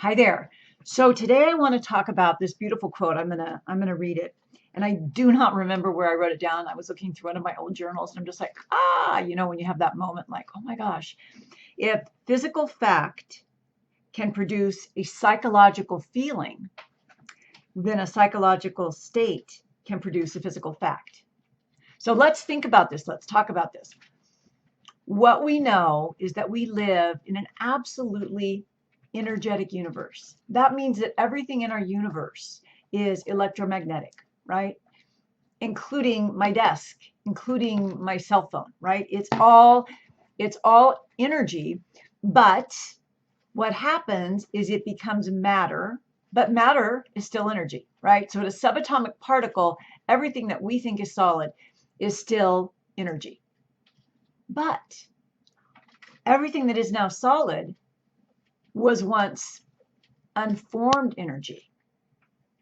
Hi there. So today I want to talk about this beautiful quote. I'm gonna read it. And I do not remember where I wrote it down. I was looking through one of my old journals and I'm just like, when you have that moment like, oh my gosh, if physical fact can produce a psychological feeling, then a psychological state can produce a physical fact. So let's think about this. Let's talk about this. What we know is that we live in an absolutely energetic universe. That means that everything in our universe is electromagnetic, right? Including my desk, including my cell phone, right? It's all energy, but what happens is it becomes matter, but matter is still energy, right? So at a subatomic particle, everything that we think is solid is still energy. But everything that is now solid was once unformed energy,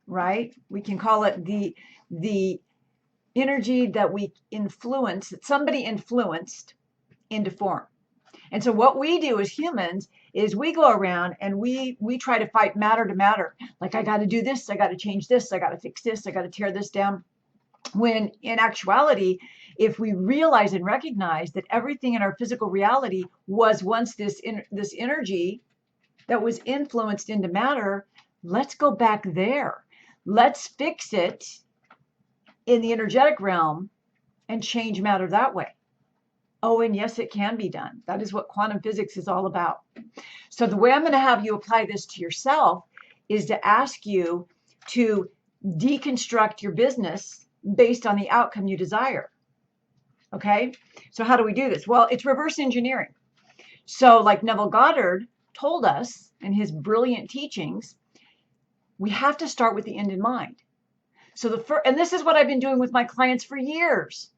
right? We can call it the energy that we influence, that somebody influenced into form. And so what we do as humans is we go around and we try to fight matter to matter. Like, I got to do this, I got to change this, I got to fix this, I got to tear this down. When in actuality, if we realize and recognize that everything in our physical reality was once this energy that was influenced into matter, let's go back there. Let's fix it in the energetic realm and change matter that way. Oh, and yes, it can be done. That is what quantum physics is all about. So the way I'm going to have you apply this to yourself is to ask you to deconstruct your business based on the outcome you desire. Okay? So how do we do this? Well, it's reverse engineering. So like Neville Goddard told us in his brilliant teachings, we have to start with the end in mind. So and this is what I've been doing with my clients for years.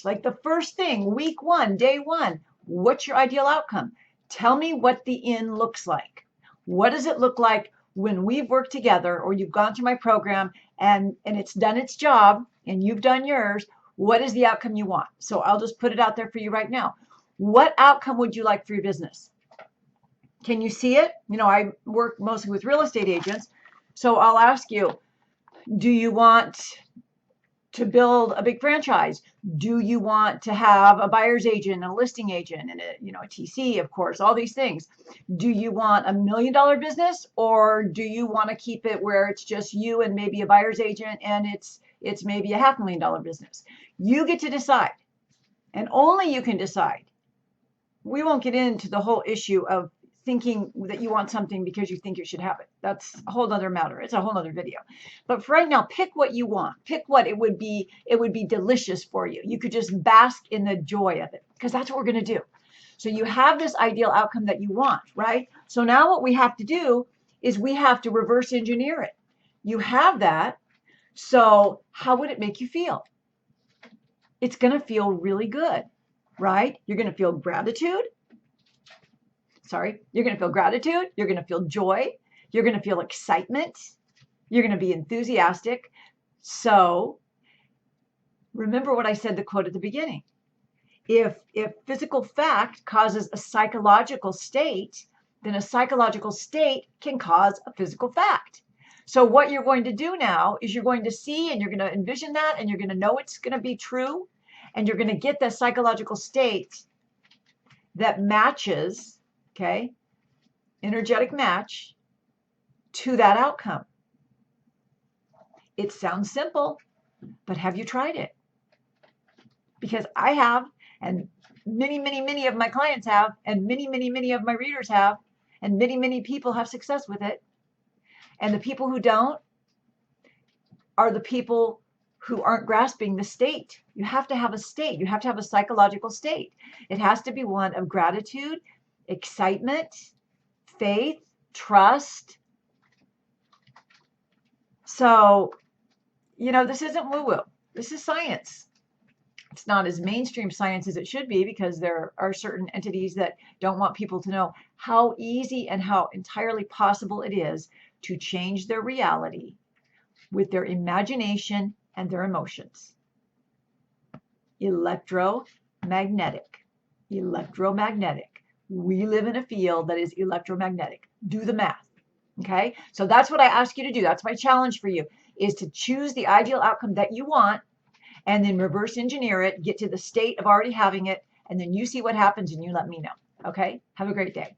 Like the first thing, week one, day one, what's your ideal outcome? Tell me what the end looks like. What does it look like when we've worked together or you've gone through my program and it's done its job and you've done yours? What is the outcome you want? So I'll just put it out there for you right now. What outcome would you like for your business? Can you see it? I work mostly with real estate agents. So I'll ask you, do you want to build a big franchise? Do you want to have a buyer's agent, a listing agent, and a TC, of course, all these things? Do you want $1 million business, or do you want to keep it where it's just you and maybe a buyer's agent and it's maybe a $500,000 business? You get to decide, and only you can decide. We won't get into the whole issue of thinking that you want something because you think you should have it. That's a whole other matter. It's a whole other video. But for right now, pick what you want. Pick what it would be delicious for you. You could just bask in the joy of it, because that's what we're going to do. So you have this ideal outcome that you want, right? So now what we have to do is we have to reverse engineer it. You have that. So how would it make you feel? It's going to feel really good, right? You're going to feel gratitude. You're going to feel gratitude. You're going to feel joy. You're going to feel excitement. You're going to be enthusiastic. So remember what I said, the quote at the beginning. If physical fact causes a psychological state, then a psychological state can cause a physical fact. So what you're going to do now is you're going to see and you're going to envision that and you're going to know it's going to be true, and you're going to get that psychological state that matches, okay, energetic match to that outcome. It sounds simple, but have you tried it? Because I have, and many, many, many of my clients have, and many, many, many of my readers have, and many, many people have success with it. And the people who don't are the people who aren't grasping the state. You have to have a state. You have to have a psychological state. It has to be one of gratitude, excitement, faith, trust. So, this isn't woo-woo. This is science. It's not as mainstream science as it should be, because there are certain entities that don't want people to know how easy and how entirely possible it is to change their reality with their imagination and their emotions. Electromagnetic. We live in a field that is electromagnetic. Do the math. Okay. So that's what I ask you to do. That's my challenge for you, is to choose the ideal outcome that you want and then reverse engineer it, get to the state of already having it, and then you see what happens and you let me know. Okay. Have a great day.